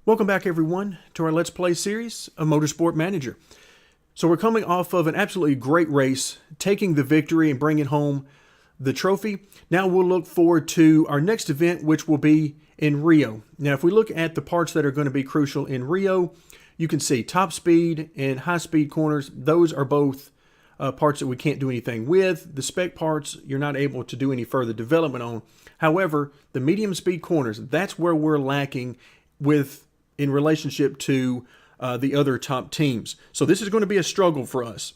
Welcome back, everyone, to our Let's Play series of Motorsport Manager. So we're coming off of an absolutely great race, taking the victory and bringing home the trophy. Now we'll look forward to our next event, which will be in Rio. Now, if we look at the parts that are going to be crucial in Rio, you can see top speed and high speed corners. Those are both parts that we can't do anything with. The spec parts, you're not able to do any further development on. However, the medium speed corners, that's where we're lacking in relationship to the other top teams. So this is going to be a struggle for us.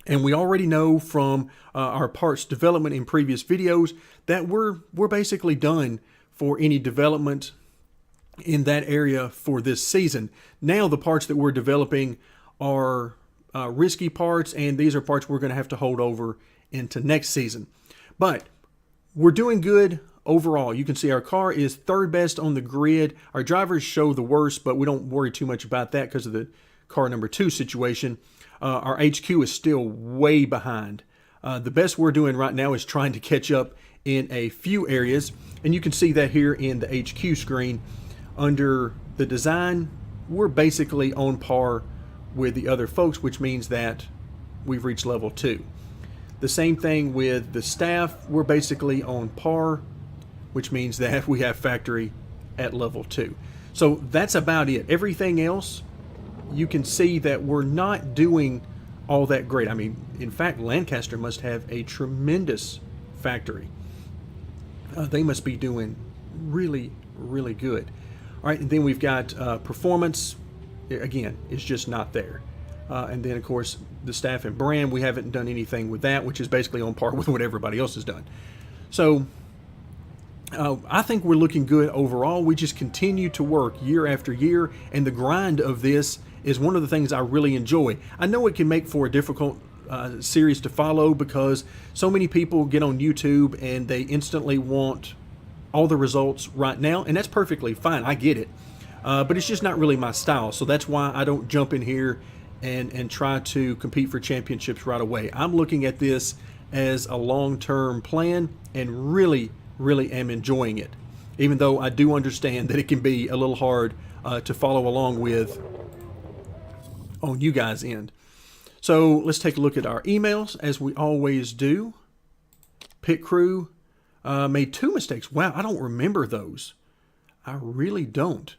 And we already know from our parts development in previous videos that we're basically done for any development in that area for this season. Now the parts that we're developing are risky parts, and these are parts we're going to have to hold over into next season. But we're doing good overall. You can see our car is third best on the grid. Our drivers show the worst, but we don't worry too much about that because of the car number 2 situation. Our HQ is still way behind. The best we're doing right now is trying to catch up in a few areas, and you can see that here in the HQ screen. Under the design, we're basically on par with the other folks, which means that we've reached level 2. The same thing with the staff. We're basically on par, which means that we have factory at level 2. So that's about it. Everything else, you can see that we're not doing all that great. I mean, in fact, Lancaster must have a tremendous factory. They must be doing really, really good. All right, and then we've got performance. Again, it's just not there. And then, of course, the staff and brand, we haven't done anything with that, which is basically on par with what everybody else has done. So I think we're looking good overall. We just continue to work year after year, and the grind of this is one of the things I really enjoy. I know it can make for a difficult series to follow because so many people get on YouTube and they instantly want all the results right now, and that's perfectly fine. I get it. But it's just not really my style, so that's why I don't jump in here and try to compete for championships right away. I'm looking at this as a long-term plan and really am enjoying it, even though I do understand that it can be a little hard to follow along with on you guys' end. So let's take a look at our emails, as we always do. Pit crew made 2 mistakes. Wow, I don't remember those. I really don't.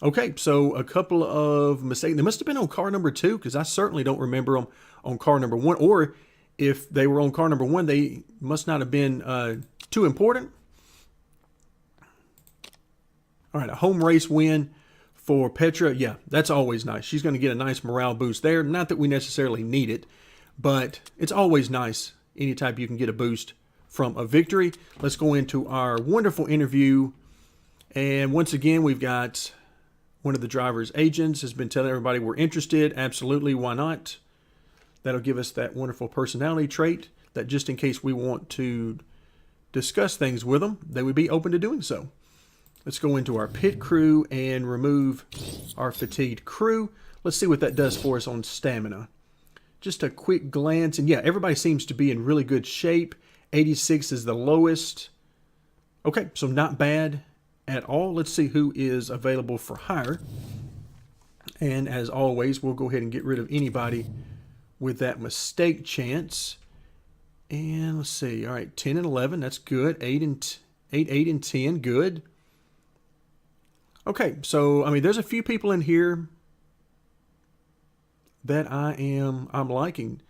Okay, so a couple of mistakes. They must have been on car number 2, because I certainly don't remember them on car number 1. Or if they were on car number 1, they must not have been too important. All right, a home race win for Petra. Yeah, that's always nice. She's going to get a nice morale boost there. Not that we necessarily need it, but it's always nice anytime you can get a boost from a victory. Let's go into our wonderful interview. And once again, we've got one of the driver's agents has been telling everybody we're interested. Absolutely, why not? That'll give us that wonderful personality trait that just in case we want to discuss things with them, they would be open to doing so. Let's go into our pit crew and remove our fatigued crew. Let's see what that does for us on stamina. Just a quick glance, and yeah, everybody seems to be in really good shape. 86 is the lowest. Okay, so not bad at all. Let's see who is available for hire. And as always, we'll go ahead and get rid of anybody with that mistake chance. And let's see. All right, 10 and 11, that's good. 8 and 10, good. Okay, so I mean, there's a few people in here that I'm liking.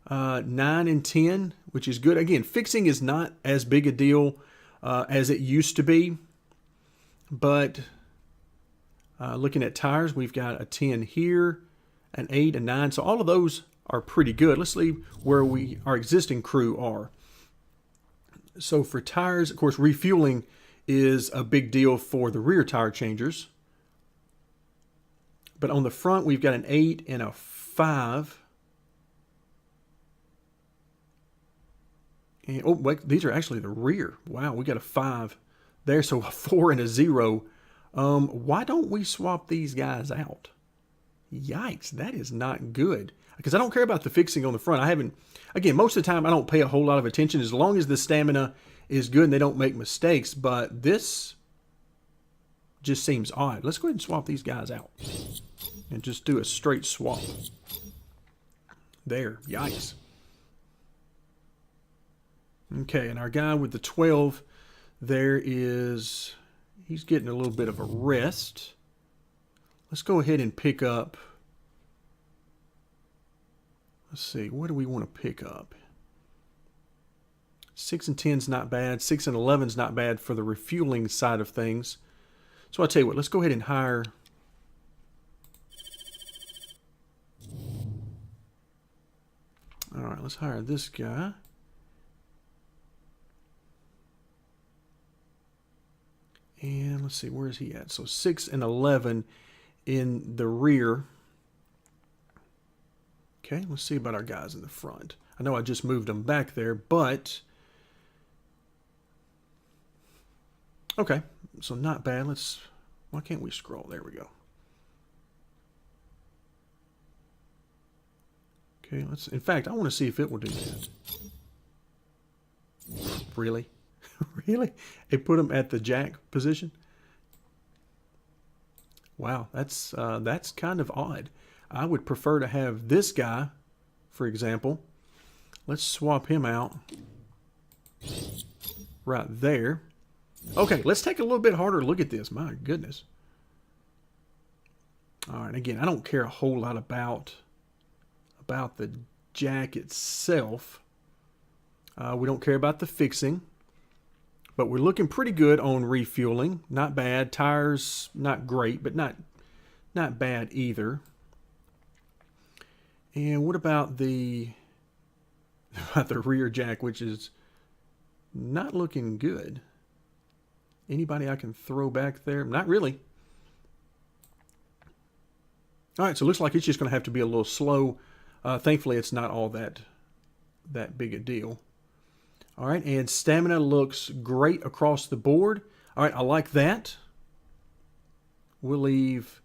9 and 10, which is good. Again, fixing is not as big a deal as it used to be. But looking at tires, we've got a 10 here, an 8, a 9. So all of those are pretty good. Let's see where our existing crew are. So for tires, of course, refueling is a big deal for the rear tire changers. But on the front, we've got an 8 and a 5. And, oh, wait, these are actually the rear. Wow, we got a 5 there, so a 4 and a 0. Why don't we swap these guys out? Yikes, that is not good. Because I don't care about the fixing on the front. Again, most of the time I don't pay a whole lot of attention as long as the stamina is good and they don't make mistakes. But this just seems odd. Let's go ahead and swap these guys out and just do a straight swap. There, yikes. Okay, and our guy with the 12, he's getting a little bit of a rest. Let's go ahead and pick up, let's see, what do we want to pick up? 6 and 10's not bad. 6 and 11's not bad for the refueling side of things. So I'll tell you what, let's go ahead and hire. All right, let's hire this guy. And let's see, where is he at? So 6 and 11 in the rear. Okay, let's see about our guys in the front. I know I just moved them back there, but okay, so not bad. Why can't we scroll? There we go. Okay, in fact, I want to see if it will do that. Really? Really? It put them at the jack position? Wow, that's kind of odd. I would prefer to have this guy, for example. Let's swap him out right there. Okay, let's take a little bit harder look at this. My goodness. All right, again, I don't care a whole lot about the jack itself. We don't care about the fixing. But we're looking pretty good on refueling. Not bad. Tires, not great, but not bad either. And what about the rear jack, which is not looking good? Anybody I can throw back there? Not really. All right, so it looks like it's just going to have to be a little slow. Thankfully, it's not all that big a deal. All right, and stamina looks great across the board. All right, I like that. We'll leave.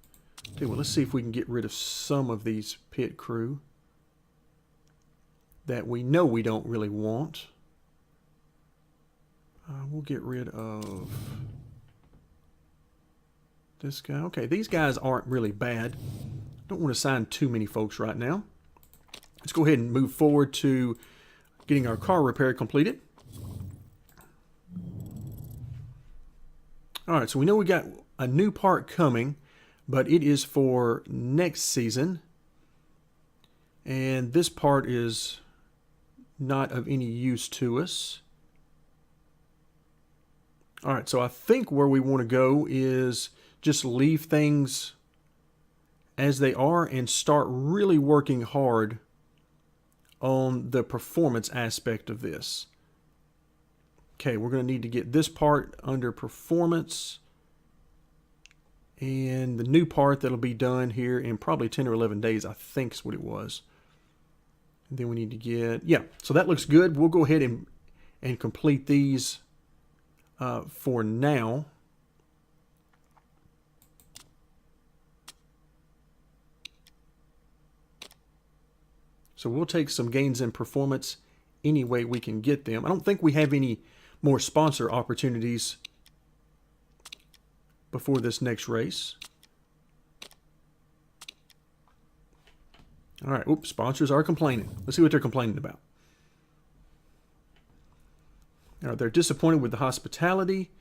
Okay, well, let's see if we can get rid of some of these pit crew that we know we don't really want. We'll get rid of this guy. Okay, these guys aren't really bad. Don't want to sign too many folks right now. Let's go ahead and move forward to getting our car repair completed. All right, so we know we got a new part coming, but it is for next season. And this part is not of any use to us. All right, so I think where we want to go is just leave things as they are and start really working hard on the performance aspect of this. Okay, we're going to need to get this part under performance. And the new part that'll be done here in probably 10 or 11 days, I think is what it was. And then we need to get, yeah, so that looks good. We'll go ahead and complete these for now. So we'll take some gains in performance any way we can get them. I don't think we have any more sponsor opportunities before this next race. All right, oops, sponsors are complaining. Let's see what they're complaining about. All right, they're disappointed with the hospitality.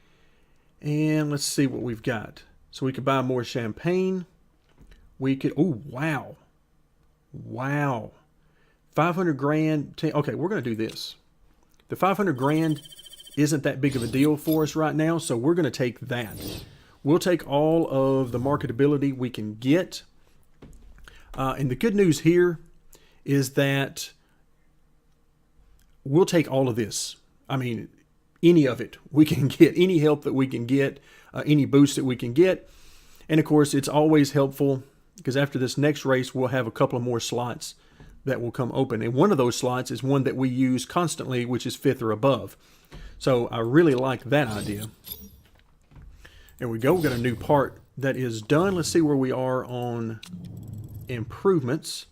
And let's see what we've got. So we could buy more champagne. We could, oh, wow. Wow. 500 grand. Okay, we're going to do this. The 500 grand isn't that big of a deal for us right now, so we're going to take that. We'll take all of the marketability we can get. And the good news here is that we'll take all of this. I mean, any of it we can get, any help that we can get, any boost that we can get. And of course, it's always helpful because after this next race, we'll have a couple of more slots that will come open. And one of those slots is one that we use constantly, which is 5th or above. So I really like that idea. There we go. We've got a new part that is done. Let's see where we are on improvements.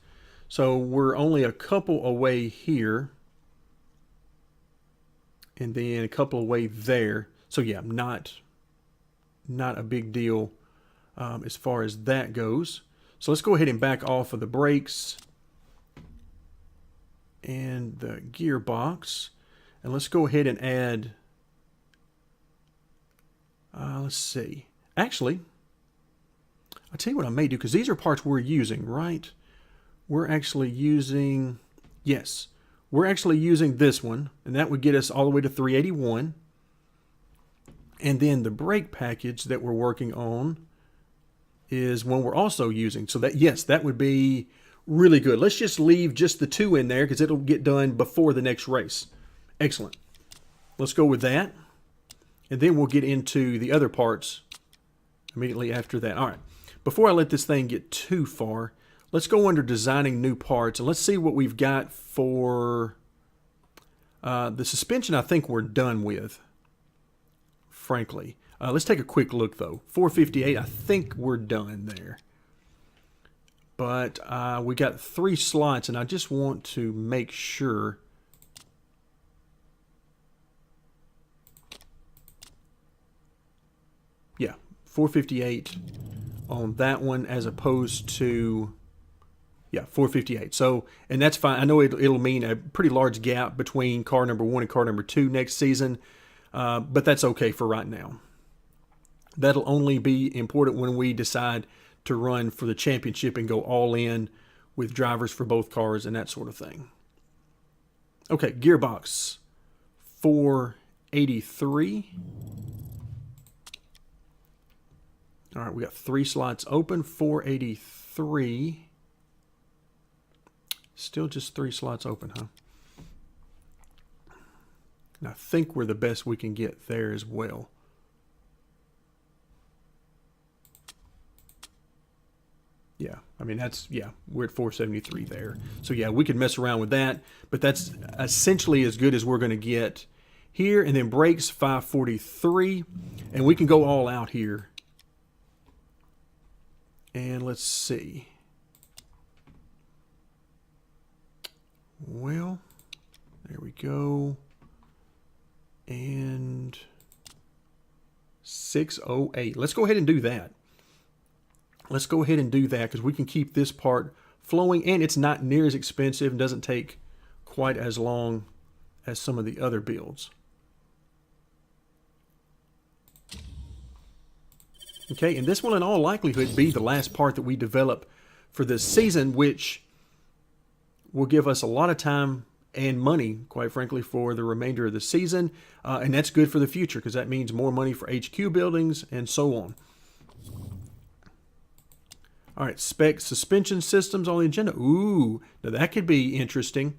So we're only a couple away here. And then a couple away there. So yeah, not not a big deal as far as that goes. So let's go ahead and back off of the brakes and the gearbox. And let's go ahead and add, let's see. Actually, I'll tell you what I may do, because these are parts we're using, right? We're actually using, yes, we're actually using this one, and that would get us all the way to 381. And then the brake package that we're working on is one we're also using. So that, yes, that would be really good. Let's just leave just the 2 in there because it'll get done before the next race. Excellent. Let's go with that. And then we'll get into the other parts immediately after that. All right. Before I let this thing get too far, let's go under designing new parts and let's see what we've got for the suspension. I think we're done with, frankly. Let's take a quick look, though. 458, I think we're done there. But we got 3 slots, and I just want to make sure. Yeah, 458 on that one as opposed to, yeah, 458. So, and that's fine. I know it'll mean a pretty large gap between car number 1 and car number 2 next season, but that's okay for right now. That'll only be important when we decide to run for the championship and go all in with drivers for both cars and that sort of thing. Okay, gearbox 483. All right, we got 3 slots open. 483. Still just 3 slots open, huh? And I think we're the best we can get there as well. Yeah, I mean, that's, yeah, we're at 473 there. So, yeah, we could mess around with that, but that's essentially as good as we're going to get here. And then brakes, 543, and we can go all out here. And let's see. Well, there we go. And 608. Let's go ahead and do that. Let's go ahead and do that because we can keep this part flowing and it's not near as expensive and doesn't take quite as long as some of the other builds. Okay, and this will in all likelihood be the last part that we develop for this season, which will give us a lot of time and money, quite frankly, for the remainder of the season. And that's good for the future because that means more money for HQ buildings and so on. All right, spec suspension systems on the agenda. Ooh, now that could be interesting.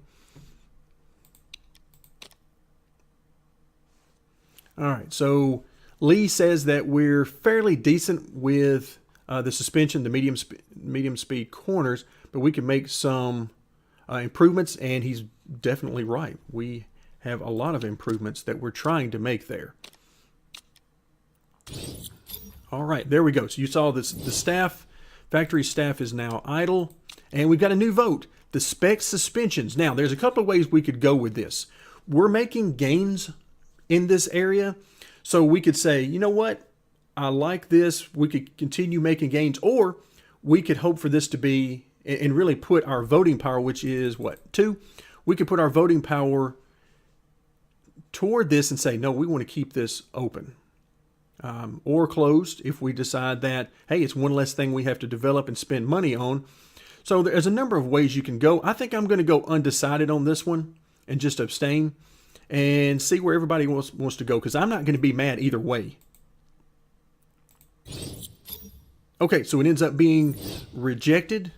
All right, so Lee says that we're fairly decent with the suspension, the medium speed corners, but we can make some improvements, and he's definitely right. We have a lot of improvements that we're trying to make there. All right, there we go. So you saw this, the staff. Factory staff is now idle, and we've got a new vote, the spec suspensions. Now, there's a couple of ways we could go with this. We're making gains in this area, so we could say, you know what, I like this. We could continue making gains, or we could hope for this to be, and really put our voting power, which is what, 2? We could put our voting power toward this and say, no, we want to keep this open. Or closed if we decide that, hey, it's one less thing we have to develop and spend money on. So there's a number of ways you can go. I think I'm going to go undecided on this one and just abstain and see where everybody wants to go because I'm not going to be mad either way. Okay, so it ends up being rejected.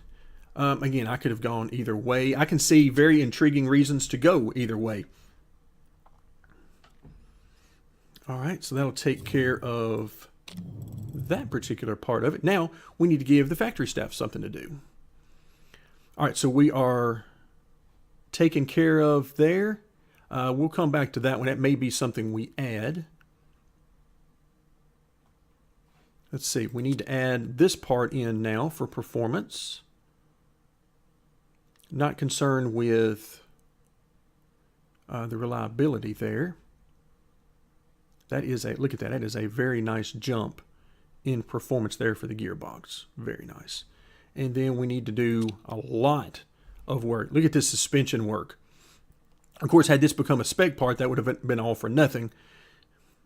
Again, I could have gone either way. I can see very intriguing reasons to go either way. All right, so that'll take care of that particular part of it. Now, we need to give the factory staff something to do. All right, so we are taken care of there. We'll come back to that one. That may be something we add. Let's see, we need to add this part in now for performance. Not concerned with the reliability there. That is a, look at that, that is a very nice jump in performance there for the gearbox. Very nice. And then we need to do a lot of work. Look at this suspension work. Of course, had this become a spec part, that would have been all for nothing.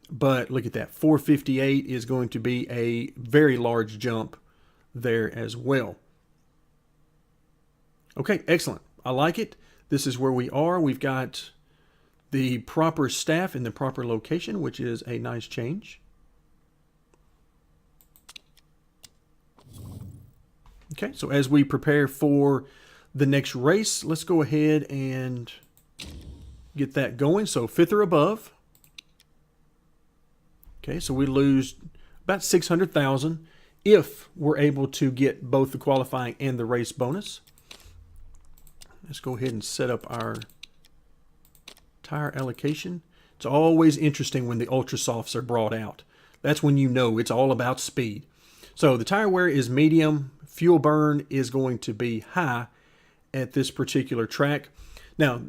But look at that. 458 is going to be a very large jump there as well. Okay, excellent. I like it. This is where we are. We've got the proper staff in the proper location, which is a nice change. Okay, so as we prepare for the next race, let's go ahead and get that going. So 5th or above. Okay, so we lose about 600,000 if we're able to get both the qualifying and the race bonus. Let's go ahead and set up our tire allocation. It's always interesting when the ultra softs are brought out. That's when you know it's all about speed. So the tire wear is medium. Fuel burn is going to be high at this particular track. Now,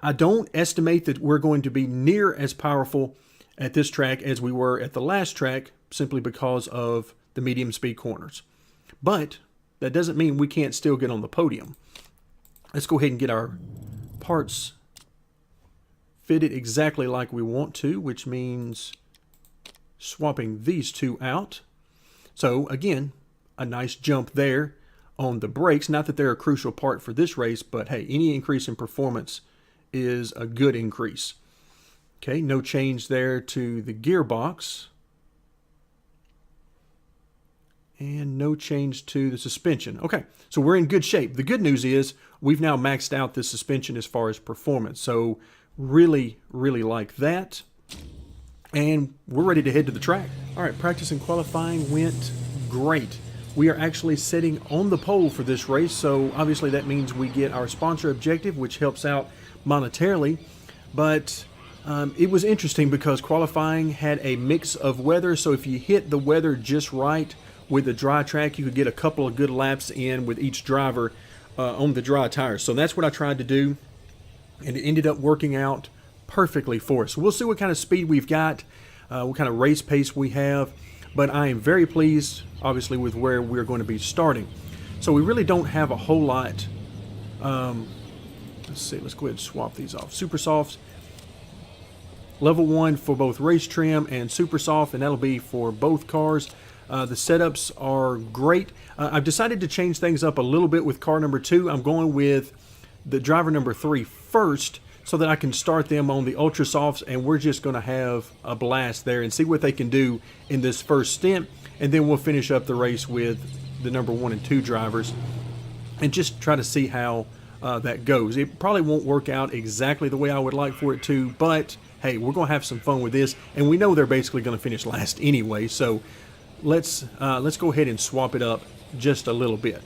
I don't estimate that we're going to be near as powerful at this track as we were at the last track, simply because of the medium speed corners. But that doesn't mean we can't still get on the podium. Let's go ahead and get our parts fitted exactly like we want to, which means swapping these two out. So again, a nice jump there on the brakes. Not that they're a crucial part for this race, but hey, any increase in performance is a good increase. Okay, no change there to the gearbox. And no change to the suspension. Okay, so we're in good shape. The good news is we've now maxed out the suspension as far as performance. So really, really like that. And we're ready to head to the track. All right, practice and qualifying went great. We are actually sitting on the pole for this race. So obviously that means we get our sponsor objective, which helps out monetarily. But it was interesting because qualifying had a mix of weather. So if you hit the weather just right with the dry track, you could get a couple of good laps in with each driver on the dry tires. So that's what I tried to do, and it ended up working out perfectly for us. So we'll see what kind of speed we've got, what kind of race pace we have, but I am very pleased, obviously, with where we're going to be starting. So we really don't have a whole lot. Let's see, let's go ahead and swap these off. Super Softs, level 1 for both race trim and Super Soft, and that'll be for both cars. The setups are great. I've decided to change things up a little bit with car number 2. I'm going with the driver number 3 first so that I can start them on the Ultra Softs, and we're just going to have a blast there and see what they can do in this first stint, and then we'll finish up the race with the number 1 and 2 drivers and just try to see how that goes. It probably won't work out exactly the way I would like for it to, but hey, we're going to have some fun with this, and we know they're basically going to finish last anyway, so let's go ahead and swap it up just a little bit.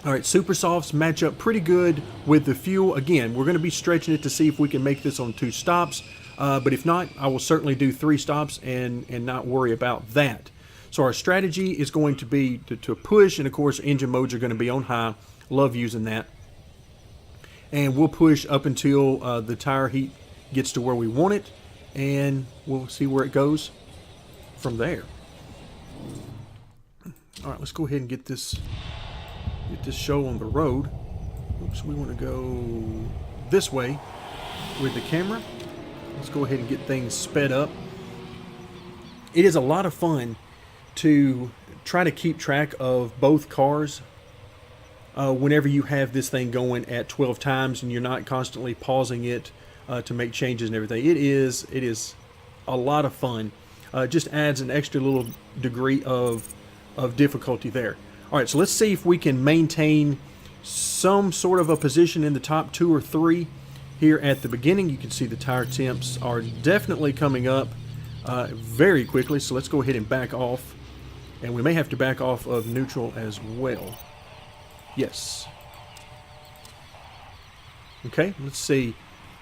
All right, Super Softs match up pretty good with the fuel. Again, we're going to be stretching it to see if we can make this on 2 stops, but if not, I will certainly do 3 stops and not worry about that. So our strategy is going to be to push, and of course engine modes are going to be on high. Love using that. And we'll push up until the tire heat gets to where we want it, and we'll see where it goes from there. All right, let's go ahead and get this show on the road. Oops, we want to go this way with the camera. Let's go ahead and get things sped up. It is a lot of fun to try to keep track of both cars whenever you have this thing going at 12 times and you're not constantly pausing it to make changes and everything. It is a lot of fun. Just adds an extra little degree of difficulty there. All right, so let's see if we can maintain some sort of a position in the top 2 or 3 here at the beginning. You can see the tire temps are definitely coming up very quickly, so let's go ahead and back off. And we may have to back off of neutral as well. Yes. Okay, let's see.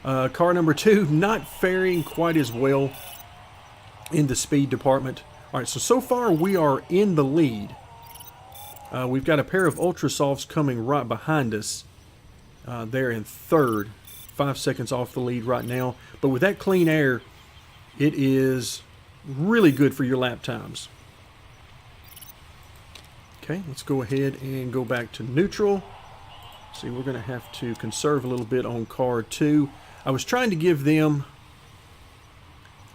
Car number 2 not faring quite as well in the speed department. All right, so far we are in the lead. We've got a pair of Ultra Softs coming right behind us. They're in 3rd, 5 seconds off the lead right now. But with that clean air, it is really good for your lap times. Okay, let's go ahead and go back to neutral. See, we're going to have to conserve a little bit on car 2. I was trying to give them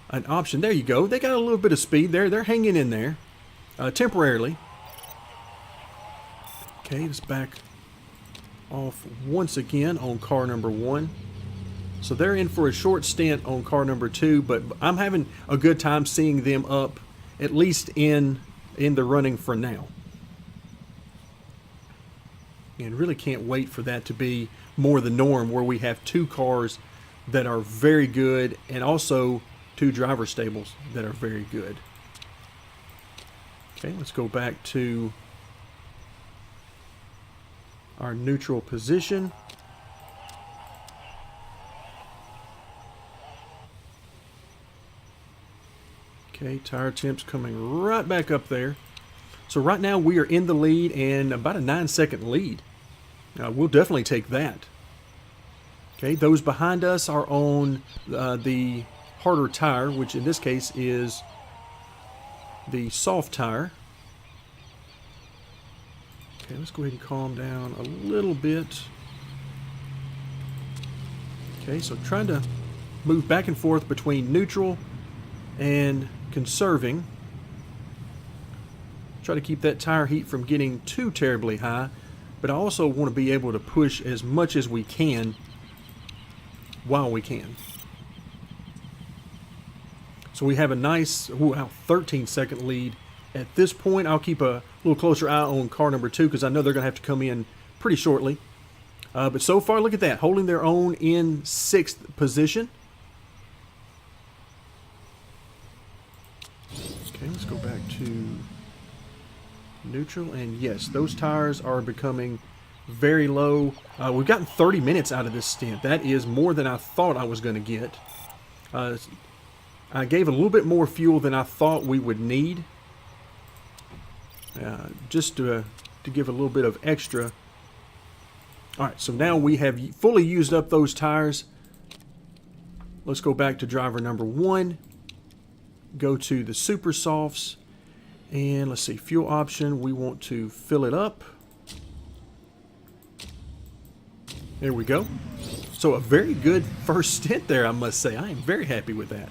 an option. There you go. They got a little bit of speed there. They're hanging in there temporarily. Okay, let's back off once again on car number 1. So they're in for a short stint on car number 2, but I'm having a good time seeing them up, at least in the running for now. And really can't wait for that to be more the norm, where we have 2 cars that are very good and also 2 driver stables that are very good. Okay, let's go back to our neutral position. Okay, tire temps coming right back up there. So right now we are in the lead and about a 9-second lead. We'll definitely take that. Okay, those behind us are on the harder tire, which in this case is the soft tire. Okay, let's go ahead and calm down a little bit. Okay, so trying to move back and forth between neutral and conserving. Try to keep that tire heat from getting too terribly high, but I also want to be able to push as much as we can while we can. So we have a nice 13-second lead. At this point, I'll keep a little closer eye on car number 2 because I know they're going to have to come in pretty shortly. But so far, look at that, holding their own in 6th position. Okay, let's go back to neutral, and yes, those tires are becoming very low. We've gotten 30 minutes out of this stint. That is more than I thought I was going to get. I gave a little bit more fuel than I thought we would need, just to give a little bit of extra. All right, so now we have fully used up those tires. Let's go back to driver number 1, go to the super softs, and let's see, fuel option, we want to fill it up. There we go. So a very good first stint there, I must say. I am very happy with that.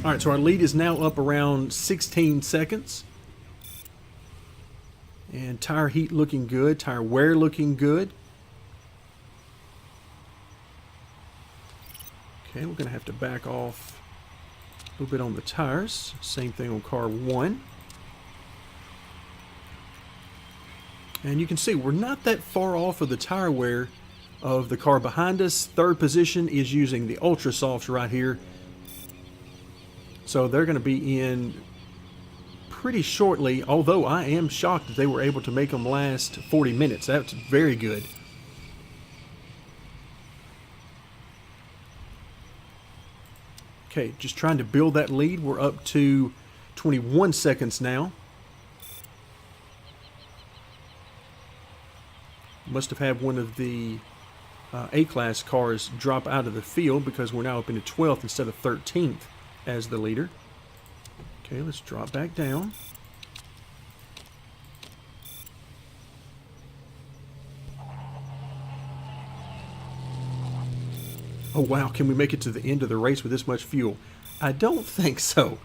All right, so our lead is now up around 16 seconds. And tire heat looking good, tire wear looking good. Okay, we're going to have to back off a little bit on the tires. Same thing on car 1. And you can see we're not that far off of the tire wear of the car behind us. 3rd position is using the Ultra Softs right here. So they're going to be in pretty shortly, although I am shocked that they were able to make them last 40 minutes. That's very good. Okay, just trying to build that lead. We're up to 21 seconds now. Must have had one of the A-class cars drop out of the field because we're now up into 12th instead of 13th as the leader. Okay, let's drop back down. Oh wow, can we make it to the end of the race with this much fuel? I don't think so.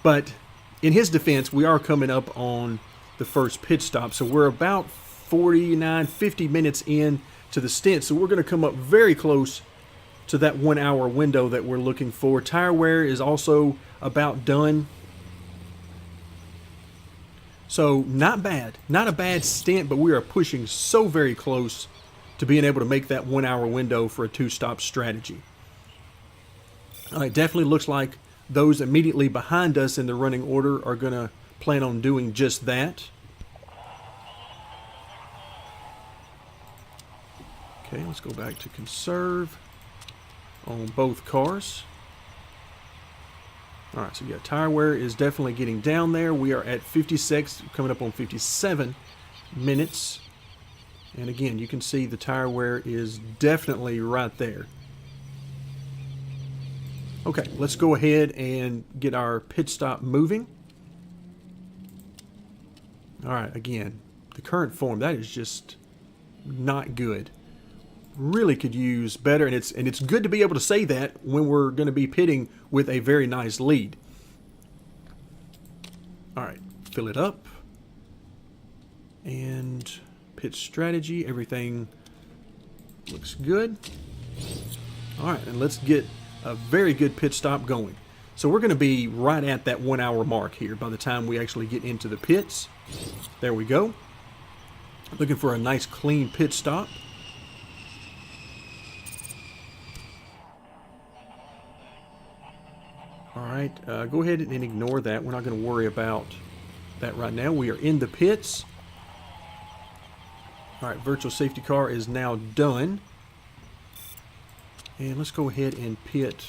But in his defense, we are coming up on the first pit stop, so we're about 49, 50 minutes in to the stint, so we're going to come up very close to that 1 hour window that we're looking for. Tire wear is also about done. So not bad. Not a bad stint, but we are pushing so very close to being able to make that 1 hour window for a 2-stop strategy. It definitely looks like those immediately behind us in the running order are going to plan on doing just that. Okay, let's go back to conserve on both cars. All right, so yeah, tire wear is definitely getting down there. We are at 56, coming up on 57 minutes. And again, you can see the tire wear is definitely right there. Okay, let's go ahead and get our pit stop moving. All right, again, the current form, that is just not good. Really could use better, and it's good to be able to say that when we're going to be pitting with a very nice lead. All right, fill it up. And pit strategy, everything looks good. All right, and let's get a very good pit stop going. So we're going to be right at that 1 hour mark here by the time we actually get into the pits. There we go. Looking for a nice clean pit stop. All right, go ahead and ignore that. We're not going to worry about that right now. We are in the pits. All right, virtual safety car is now done. And let's go ahead and pit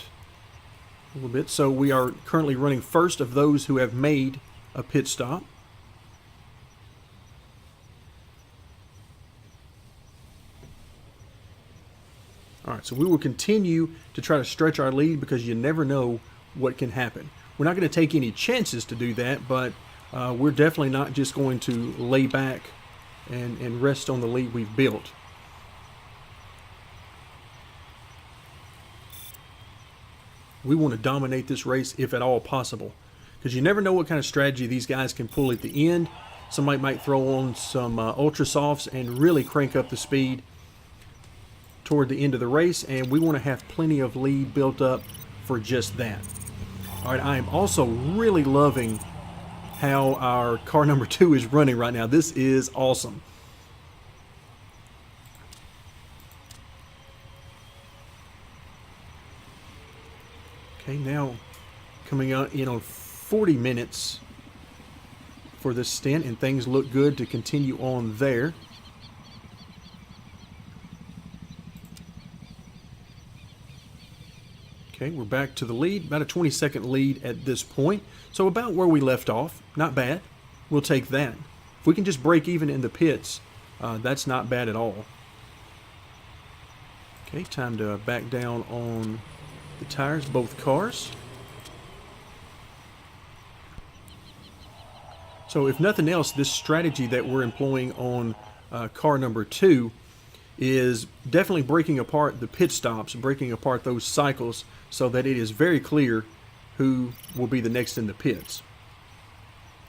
a little bit. So we are currently running first of those who have made a pit stop. All right, so we will continue to try to stretch our lead because you never know what can happen. We're not going to take any chances to do that, but we're definitely not just going to lay back and rest on the lead we've built. We want to dominate this race if at all possible, because you never know what kind of strategy these guys can pull at the end. Somebody might throw on some ultra softs and really crank up the speed toward the end of the race, and we want to have plenty of lead built up for just that. All right, I am also really loving how our car number 2 is running right now. This is awesome. Okay, now coming in on 40 minutes for this stint, and things look good to continue on there. Okay, we're back to the lead, about a 20-second lead at this point. So about where we left off, not bad. We'll take that. If we can just break even in the pits, that's not bad at all. Okay, time to back down on the tires, both cars. So if nothing else, this strategy that we're employing on car number 2 is definitely breaking apart the pit stops, breaking apart those cycles so that it is very clear who will be the next in the pits.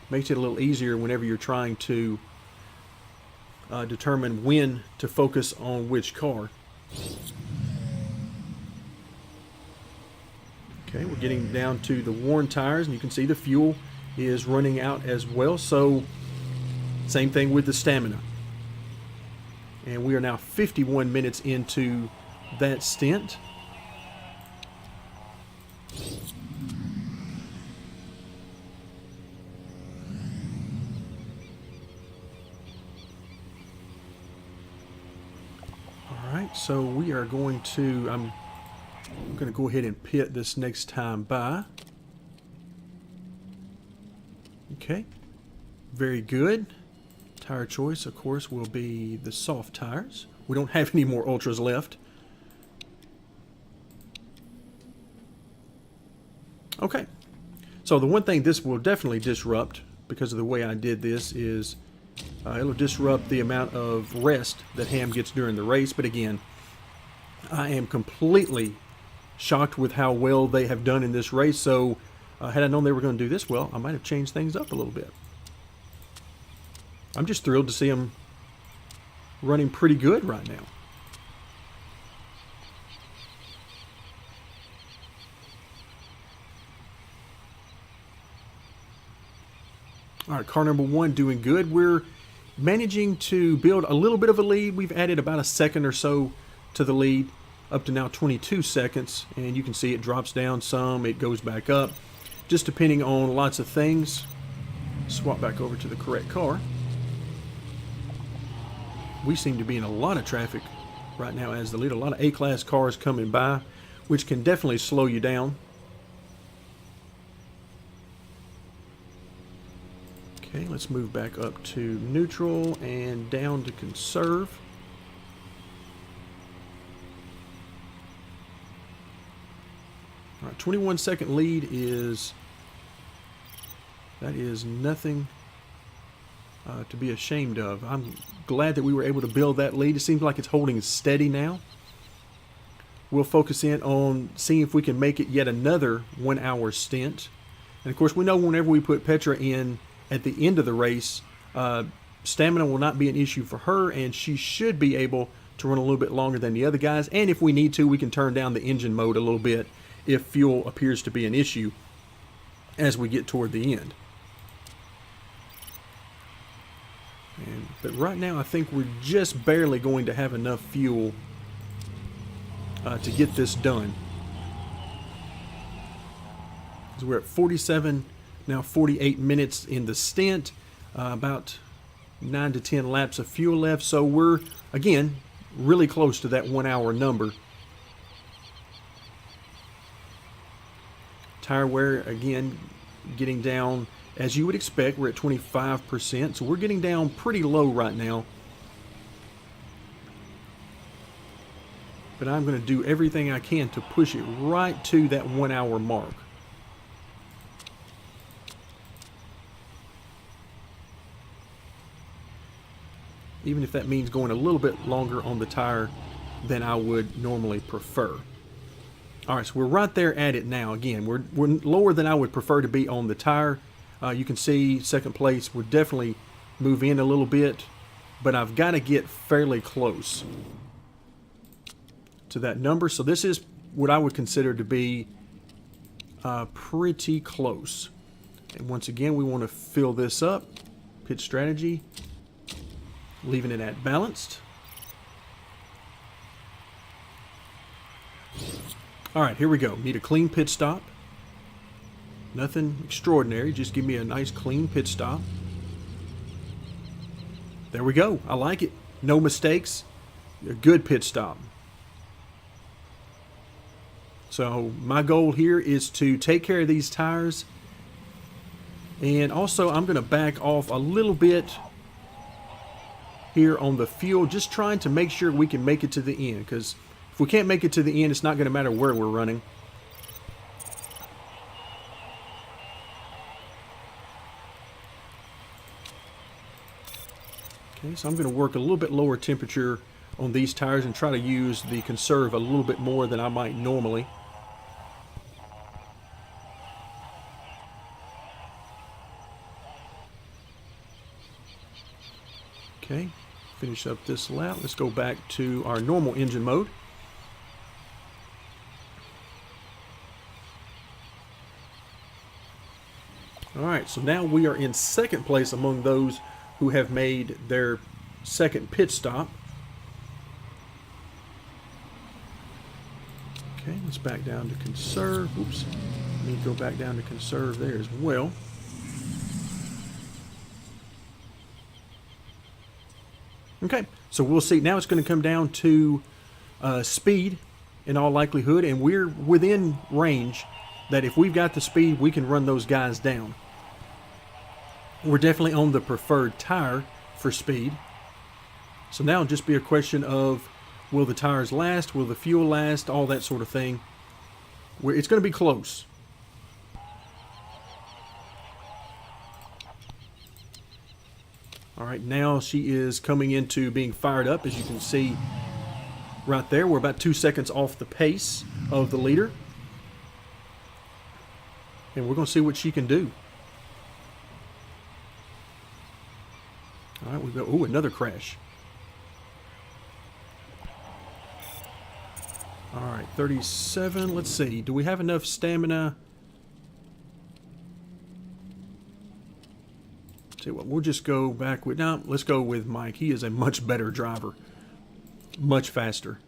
Makes it a little easier whenever you're trying to determine when to focus on which car. Okay, we're getting down to the worn tires, and you can see the fuel is running out as well. So same thing with the stamina. And we are now 51 minutes into that stint. All right, so we are going to, I'm going to go ahead and pit this next time by. Okay, very good. Tire choice, of course, will be the soft tires. We don't have any more ultras left. Okay, so the one thing this will definitely disrupt, because of the way I did this, is it'll disrupt the amount of rest that Ham gets during the race. But again, I am completely shocked with how well they have done in this race. So had I known they were going to do this well, I might have changed things up a little bit. I'm just thrilled to see them running pretty good right now. All right, car number 1 doing good. We're managing to build a little bit of a lead. We've added about a second or so to the lead, up to now 22 seconds. And you can see it drops down some, it goes back up, just depending on lots of things. Swap back over to the correct car. We seem to be in a lot of traffic right now as the lead. A lot of A-class cars coming by, which can definitely slow you down. Okay, let's move back up to neutral and down to conserve. All right, 21-second lead is nothing to be ashamed of. I'm glad that we were able to build that lead. It seems like it's holding steady now. We'll focus in on seeing if we can make it yet another 1 hour stint. And of course, we know whenever we put Petra in at the end of the race, stamina will not be an issue for her, and she should be able to run a little bit longer than the other guys. And if we need to, we can turn down the engine mode a little bit if fuel appears to be an issue as we get toward the end. But right now, I think we're just barely going to have enough fuel to get this done. So we're at 47, now 48 minutes in the stint, about 9 to 10 laps of fuel left. So we're, again, really close to that 1 hour number. Tire wear, again, getting down as you would expect. We're at 25%, so we're getting down pretty low right now. But I'm going to do everything I can to push it right to that 1 hour mark. Even if that means going a little bit longer on the tire than I would normally prefer. All right, so we're right there at it now. Again, we're lower than I would prefer to be on the tire. You can see second place. We're definitely move in a little bit, but I've got to get fairly close to that number. So this is what I would consider to be pretty close. And once again, we want to fill this up. Pit strategy. Leaving it at balanced. All right, here we go. Need a clean pit stop. Nothing extraordinary. Just give me a nice clean pit stop. There we go. I like it. No mistakes. A good pit stop. So my goal here is to take care of these tires. And also I'm going to back off a little bit here on the fuel, just trying to make sure we can make it to the end, because if we can't make it to the end, it's not going to matter where we're running. Okay, so I'm going to work a little bit lower temperature on these tires and try to use the conserve a little bit more than I might normally. Okay, finish up this lap. Let's go back to our normal engine mode. All right, so now we are in second place among those who have made their second pit stop. Okay, let's back down to conserve. Oops, need to go back down to conserve there as well. Okay, so we'll see. Now it's going to come down to speed in all likelihood, and we're within range that if we've got the speed, we can run those guys down. We're definitely on the preferred tire for speed. So now it'll just be a question of, will the tires last? Will the fuel last? All that sort of thing. It's going to be close. All right, now she is coming into being fired up, as you can see right there. We're about 2 seconds off the pace of the leader. And we're going to see what she can do. All right, we go. Ooh, another crash. All right, 37. Let's see. Do we have enough stamina? Tell you what, we'll just go back with, no, let's go with Mike. He is a much better driver, much faster.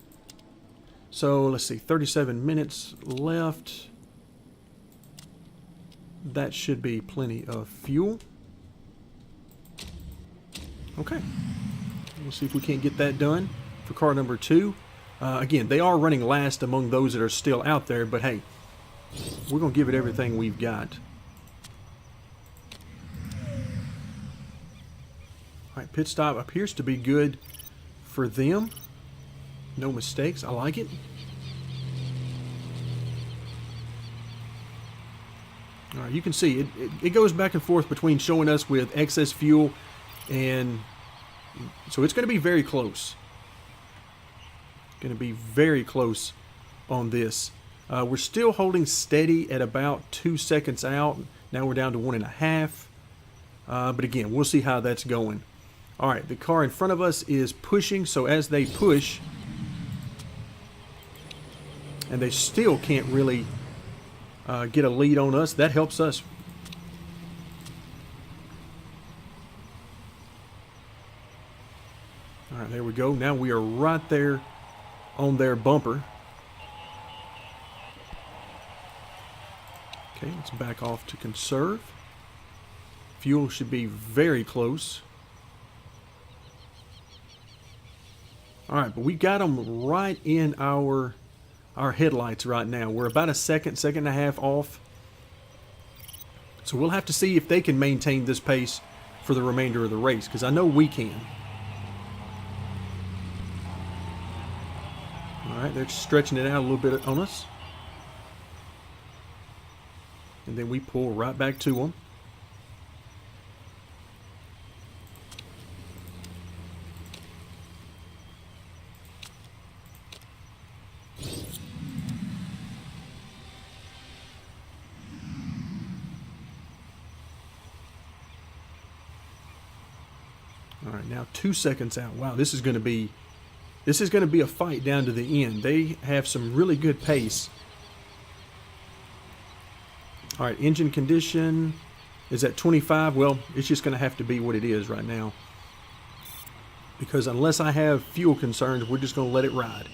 So let's see, 37 minutes left. That should be plenty of fuel. Okay, we'll see if we can't get that done for car number 2. Again, they are running last among those that are still out there, but hey, we're going to give it everything we've got. All right, pit stop appears to be good for them. No mistakes. I like it. All right, you can see it goes back and forth between showing us with excess fuel, and so it's going to be very close. Going to be very close on this. We're still holding steady at about 2 seconds out. Now we're down to 1.5. But again, we'll see how that's going. All right, the car in front of us is pushing, so as they push, and they still can't really get a lead on us, that helps us. All right, there we go. Now we are right there on their bumper. Okay, let's back off to conserve. Fuel should be very close. All right, but we got them right in our headlights right now. We're about a second and a half off. So we'll have to see if they can maintain this pace for the remainder of the race, because I know we can. All right, they're stretching it out a little bit on us. And then we pull right back to them. All right, now 2 seconds out. Wow, this is going to be a fight down to the end. They have some really good pace. All right, engine condition is at 25. Well, it's just going to have to be what it is right now, because unless I have fuel concerns, we're just going to let it ride.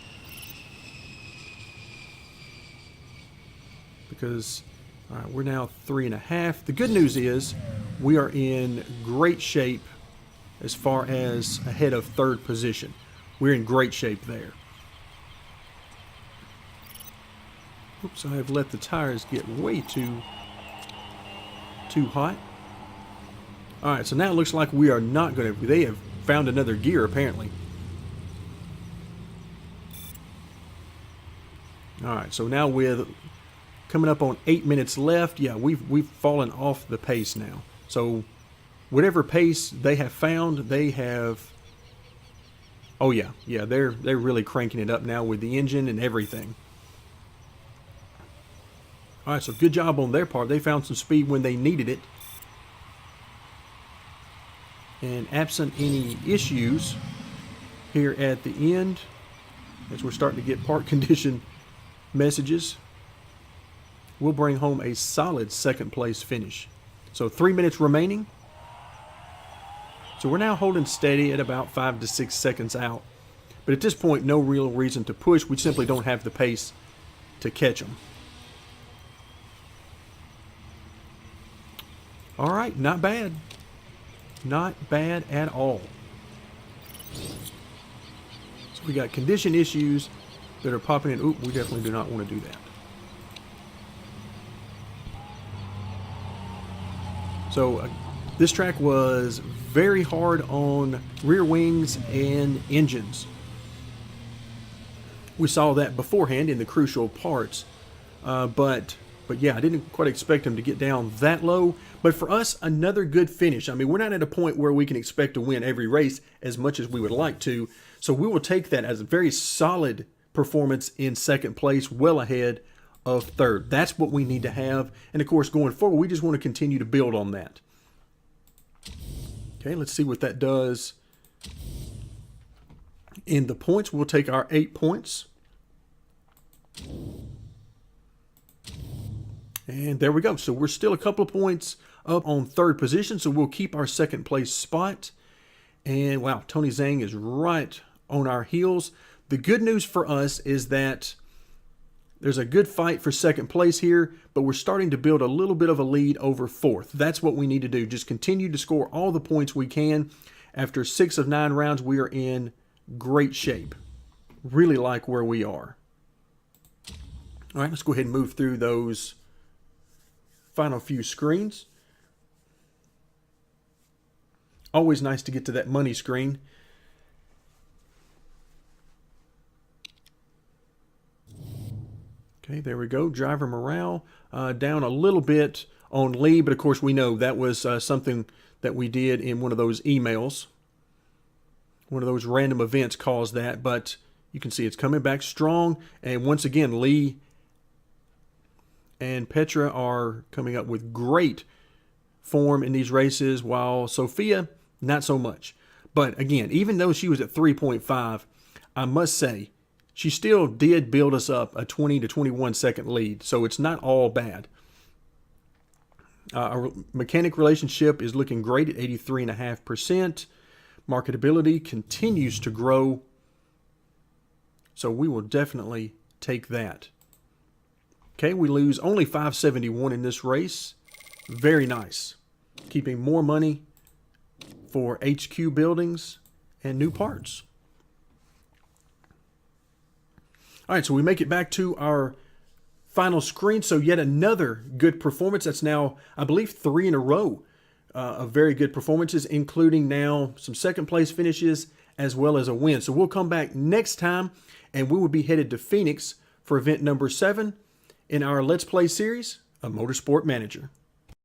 Because, all right, we're now 3.5. The good news is we are in great shape as far as ahead of third position. We're in great shape there. Oops, I have let the tires get way too hot. All right, so now it looks like we are not going to... They have found another gear, apparently. All right, so now with coming up on 8 minutes left, yeah, we've fallen off the pace now. So whatever pace they have found, they have... Oh yeah, they're really cranking it up now with the engine and everything. All right, so good job on their part. They found some speed when they needed it. And absent any issues here at the end, as we're starting to get part condition messages, we'll bring home a solid second place finish. So 3 minutes remaining. So we're now holding steady at about 5 to 6 seconds out. But at this point, no real reason to push. We simply don't have the pace to catch them. All right, not bad. Not bad at all. So we got condition issues that are popping in. Oop, we definitely do not want to do that. So this track was very hard on rear wings and engines. We saw that beforehand in the crucial parts. But yeah, I didn't quite expect them to get down that low. But for us, another good finish. I mean, we're not at a point where we can expect to win every race as much as we would like to. So we will take that as a very solid performance in second place, well ahead of third. That's what we need to have. And of course, going forward, we just want to continue to build on that. Okay, let's see what that does in the points. We'll take our 8 points. And there we go. So we're still a couple of points up on third position. So we'll keep our second place spot. And wow, Tony Zhang is right on our heels. The good news for us is that there's a good fight for second place here, but we're starting to build a little bit of a lead over fourth. That's what we need to do. Just continue to score all the points we can. After 6 of 9 rounds, we are in great shape. Really like where we are. All right, let's go ahead and move through those final few screens. Always nice to get to that money screen. Okay, there we go. Driver morale down a little bit on Lee, but of course we know that was something that we did in one of those emails. One of those random events caused that, but you can see it's coming back strong. And once again, Lee and Petra are coming up with great form in these races, while Sophia, not so much. But again, even though she was at 3.5, I must say, she still did build us up a 20 to 21 second lead, so it's not all bad. Our mechanic relationship is looking great at 83.5%. Marketability continues to grow, so we will definitely take that. Okay, we lose only 571 in this race. Very nice. Keeping more money for HQ buildings and new parts. All right, so we make it back to our final screen. So yet another good performance. That's now, I believe, 3 in a row of very good performances, including now some second place finishes as well as a win. So we'll come back next time, and we will be headed to Phoenix for event number 7 in our Let's Play series of Motorsport Manager.